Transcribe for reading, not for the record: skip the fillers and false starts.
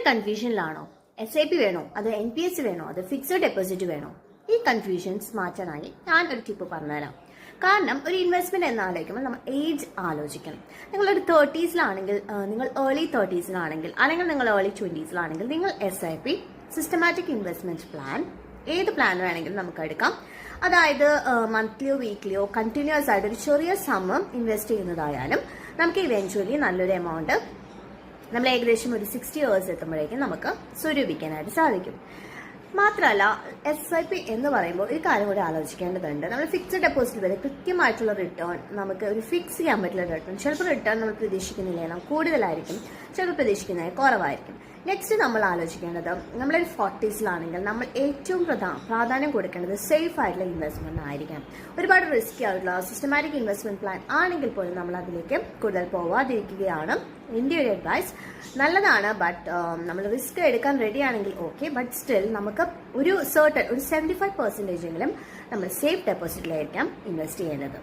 കൺഫ്യൂഷനിലാണോ? SIP വേണോ, അത് NPS വേണോ, അത് ഫിക്സഡ് ഡെപ്പോസിറ്റ് വേണോ? ഈ കൺഫ്യൂഷൻസ് മാറ്റാനായി ഞാൻ ഒരു ടിപ്പ് പറഞ്ഞുതരാം. കാരണം ഒരു ഇൻവെസ്റ്റ്മെന്റ് എന്ന് ആലോചിക്കുമ്പോൾ നമ്മൾ ഏജ് ആലോചിക്കണം. നിങ്ങളൊരു 30s-ലാണെങ്കിൽ, നിങ്ങൾ ഏർലി 30s-ലാണെങ്കിൽ, അല്ലെങ്കിൽ നിങ്ങൾ ഏർലി 20s-ലാണെങ്കിൽ നിങ്ങൾ SIP സിസ്റ്റമാറ്റിക് ഇൻവെസ്റ്റ്മെന്റ് പ്ലാൻ ഏത് പ്ലാൻ വേണമെങ്കിലും നമുക്ക് എടുക്കാം. അതായത് മന്ത്ലിയോ വീക്ക്ലിയോ കണ്ടിന്യൂസ് ആയിട്ട് ഒരു ചെറിയ സമ്മം ഇൻവെസ്റ്റ് ചെയ്യുന്നതായാലും നമുക്ക് ഇവൻച്വലി നല്ലൊരു എമൗണ്ട് നമ്മൾ ഏകദേശം ഒരു 60 years എത്തുമ്പോഴേക്കും നമുക്ക് സ്വരൂപിക്കാനായിട്ട് സാധിക്കും. മാത്രമല്ല SIP എന്ന് പറയുമ്പോൾ ഒരു കാര്യം കൂടി ആലോചിക്കേണ്ടതുണ്ട്. നമ്മൾ ഫിക്സഡ് ഡെപ്പോസിറ്റ് വരെ കൃത്യമായിട്ടുള്ള റിട്ടേൺ നമുക്ക് ഒരു ഫിക്സ് ചെയ്യാൻ പറ്റുന്ന റിട്ടേൺ, ചിലപ്പോൾ റിട്ടേൺ നമ്മൾ പ്രതീക്ഷിക്കുന്നില്ല കൂടുതലായിരിക്കും, ചിലപ്പോൾ പ്രതീക്ഷിക്കുന്നത് കുറവായിരിക്കും. നെക്സ്റ്റ് നമ്മൾ ആലോചിക്കേണ്ടത്, നമ്മളൊരു 40s-ലാണെങ്കിൽ നമ്മൾ ഏറ്റവും പ്രാധാന്യം കൊടുക്കേണ്ടത് സേഫ് ആയിട്ടുള്ള ഇൻവെസ്റ്റ്മെന്റ് ആയിരിക്കണം. ഒരുപാട് റിസ്കി ആയിട്ടുള്ള സിസ്റ്റമാറ്റിക് ഇൻവെസ്റ്റ്മെന്റ് പ്ലാൻ ആണെങ്കിൽ പോലും നമ്മൾ അതിലേക്ക് കൂടുതൽ പോവാതിരിക്കുകയാണ് എൻ്റെ ഒരു അഡ്വൈസ്. നല്ലതാണ്, ബട്ട് നമ്മൾ റിസ്ക് എടുക്കാൻ റെഡി ആണെങ്കിൽ ഓക്കെ, ബട്ട് സ്റ്റിൽ നമുക്ക് ഒരു 75% എങ്കിലും നമ്മൾ സേഫ് ഡെപ്പോസിറ്റിലായിരിക്കാം ഇൻവെസ്റ്റ് ചെയ്യേണ്ടത്.